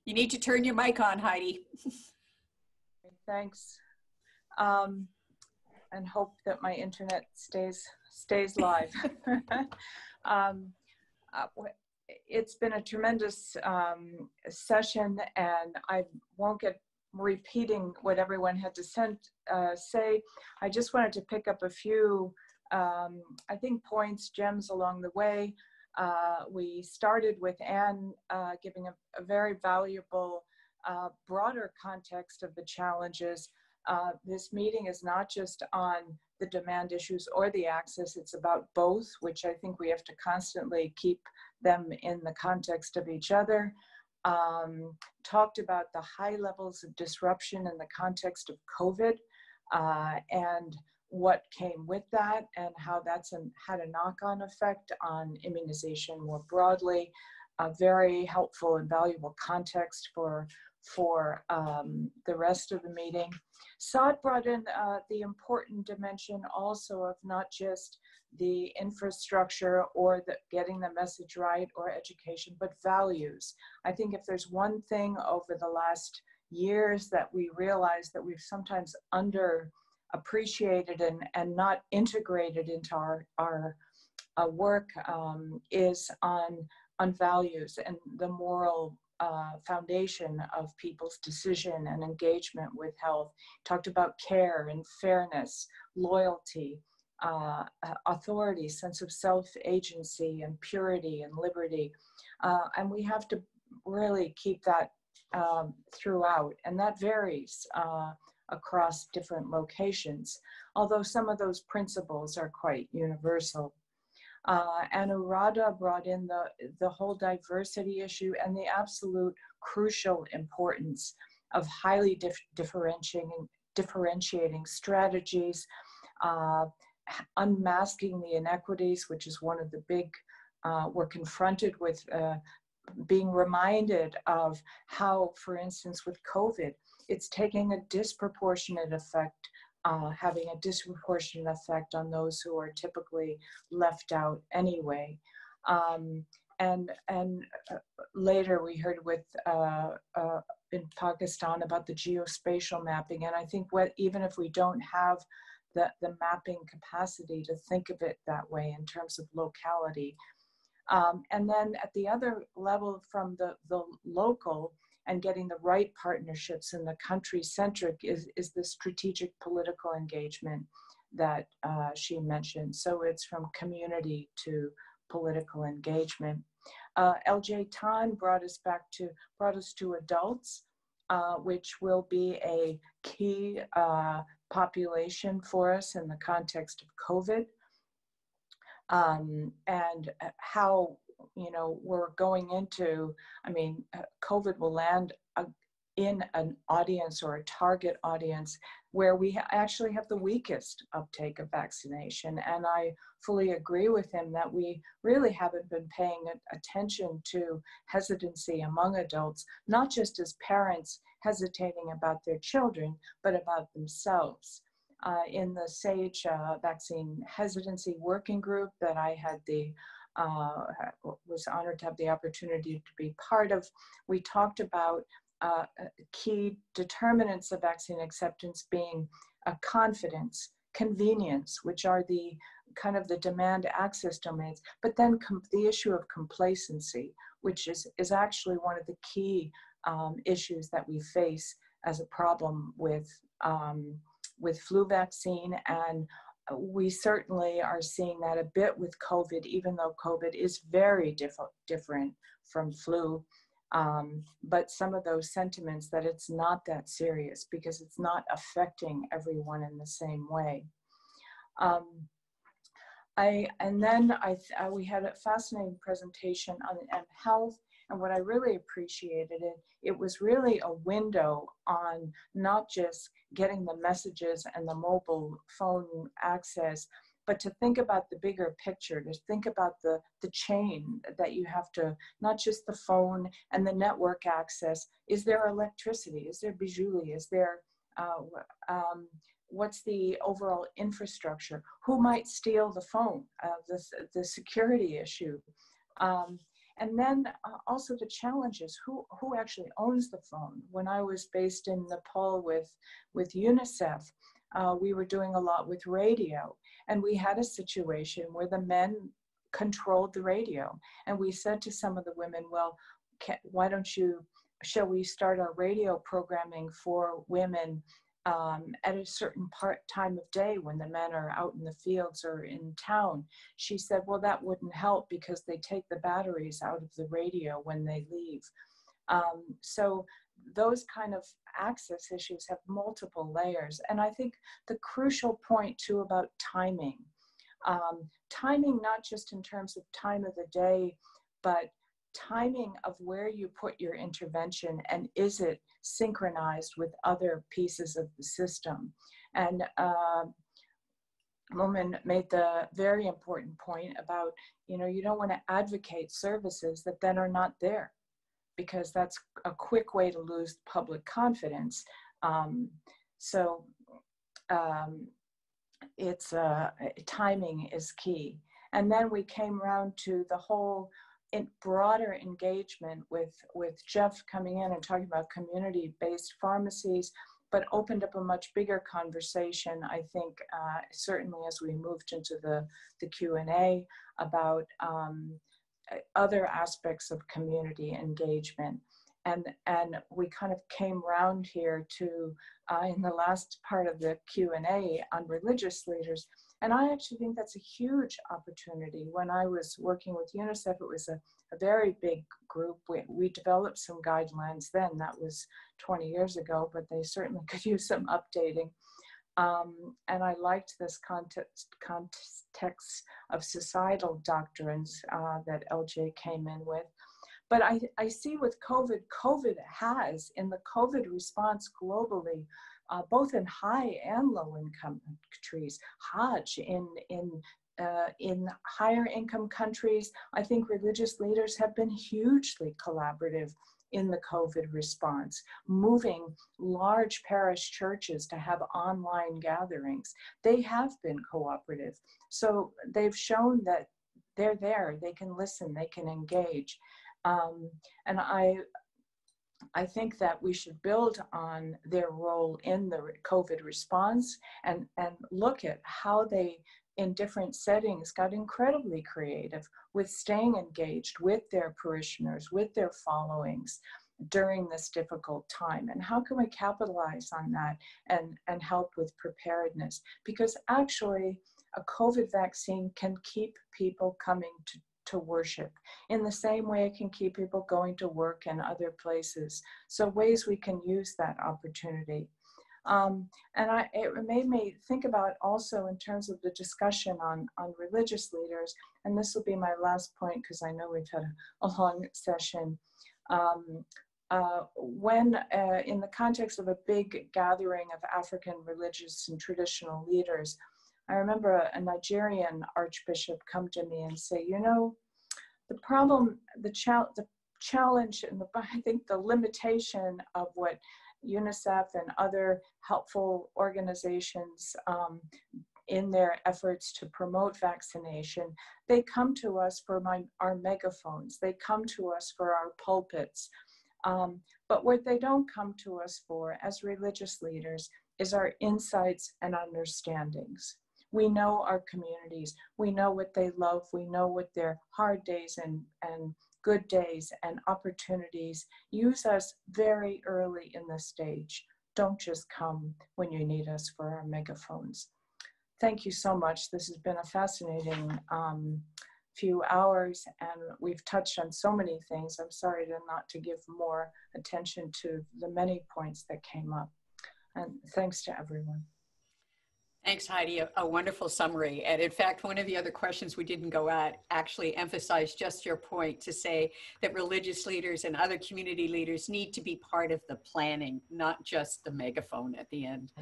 You need to turn your mic on, Heidi. Thanks. And hope that my internet stays live. It's been a tremendous session, and I won't get repeating what everyone had to say. I just wanted to pick up a few, I think, points, gems along the way. We started with Anne giving a very valuable, broader context of the challenges. This meeting is not just on the demand issues or the access, it's about both, which I think we have to constantly keep them in the context of each other. Talked about the high levels of disruption in the context of COVID and what came with that, and how that's had a knock-on effect on immunization more broadly. A very helpful and valuable context for the rest of the meeting. Saad brought in the important dimension also of not just the infrastructure or getting the message right or education, but values. I think if there's one thing over the last years that we realize that we've sometimes underappreciated and not integrated into our work is on values and the moral foundation of people's decision and engagement with health. Talked about care and fairness, loyalty, authority, sense of self-agency and purity and liberty. And we have to really keep that throughout, and that varies across different locations, although some of those principles are quite universal. Anuradha brought in the whole diversity issue and the absolute crucial importance of highly differentiating strategies, unmasking the inequities, which is one of the big, we're confronted with being reminded of how, for instance, with COVID, it's taking a disproportionate effect, having a disproportionate effect on those who are typically left out anyway. And later we heard with in Pakistan about the geospatial mapping, and I think even if we don't have the mapping capacity to think of it that way in terms of locality. And then at the other level, from the local and getting the right partnerships in the country-centric is the strategic political engagement that she mentioned. So it's from community to political engagement. LJ Tan brought us to adults, which will be a key population for us in the context of COVID. And how, we're going into, COVID will land in an audience or a target audience where we actually have the weakest uptake of vaccination. And I fully agree with him that we really haven't been paying attention to hesitancy among adults, not just as parents hesitating about their children, but about themselves. In the SAGE vaccine hesitancy working group that I had was honored to have the opportunity to be part of, we talked about key determinants of vaccine acceptance being confidence, convenience, which are the kind of the demand access domains, but then the issue of complacency, which is actually one of the key issues that we face as a problem with flu vaccine. And we certainly are seeing that a bit with COVID, even though COVID is very different from flu. But some of those sentiments that it's not that serious because it's not affecting everyone in the same way. We had a fascinating presentation on health, and what I really appreciated, it was really a window on not just getting the messages and the mobile phone access, but to think about the bigger picture, to think about the chain that you have to, not just the phone and the network access. Is there electricity? Is there bijouterie? Is there, what's the overall infrastructure? Who might steal the phone? The security issue. And then also the challenges, who actually owns the phone? When I was based in Nepal with UNICEF, we were doing a lot with radio, and we had a situation where the men controlled the radio. And we said to some of the women, well, why don't you, shall we start our radio programming for women at a certain time of day when the men are out in the fields or in town? She said, well, that wouldn't help because they take the batteries out of the radio when they leave. So those kind of access issues have multiple layers. And I think the crucial point too about timing, timing not just in terms of time of the day, but timing of where you put your intervention, and is it synchronized with other pieces of the system? And a woman made the very important point about, you don't want to advocate services that then are not there, because that's a quick way to lose public confidence. It's timing is key. And then we came around to the whole broader engagement with Jeff coming in and talking about community-based pharmacies, but opened up a much bigger conversation, I think, certainly as we moved into the Q&A about other aspects of community engagement. And we kind of came round here to, in the last part of the Q&A on religious leaders. And I actually think that's a huge opportunity. When I was working with UNICEF, it was a very big group. We developed some guidelines then, that was 20 years ago, but they certainly could use some updating. And I liked this context of societal doctrines that LJ came in with. But I see with COVID has, in the COVID response globally, both in high and low income countries, Hajj in higher income countries, I think religious leaders have been hugely collaborative in the COVID response, moving large parish churches to have online gatherings. They have been cooperative. So they've shown that they're there, they can listen, they can engage. And I think that we should build on their role in the COVID response and look at how they, in different settings, got incredibly creative with staying engaged with their parishioners, with their followings during this difficult time. And how can we capitalize on that and help with preparedness? Because actually, a COVID vaccine can keep people coming to worship in the same way it can keep people going to work and other places. So ways we can use that opportunity. And it made me think about also in terms of the discussion on religious leaders, and this will be my last point because I know we've had a long session. When in the context of a big gathering of African religious and traditional leaders, I remember a Nigerian archbishop come to me and say, the problem, the challenge, and I think the limitation of what UNICEF and other helpful organizations in their efforts to promote vaccination, they come to us for our megaphones, they come to us for our pulpits. But what they don't come to us for as religious leaders is our insights and understandings. We know our communities, we know what they love, we know what their hard days and good days and opportunities. Use us very early in the stage. Don't just come when you need us for our megaphones. Thank you so much. This has been a fascinating few hours, and we've touched on so many things. I'm sorry not to give more attention to the many points that came up. And thanks to everyone. Thanks, Heidi. A wonderful summary. And in fact, one of the other questions we didn't go at actually emphasized just your point to say that religious leaders and other community leaders need to be part of the planning, not just the megaphone at the end.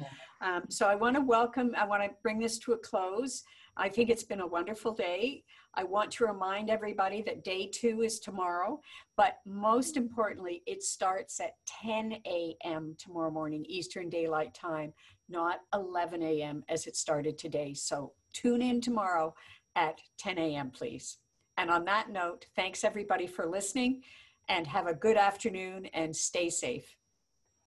So I want to bring this to a close. I think it's been a wonderful day. I want to remind everybody that day 2 is tomorrow, but most importantly, it starts at 10 a.m. tomorrow morning, Eastern Daylight Time, not 11 a.m. as it started today. So tune in tomorrow at 10 a.m., please. And on that note, thanks everybody for listening, and have a good afternoon and stay safe.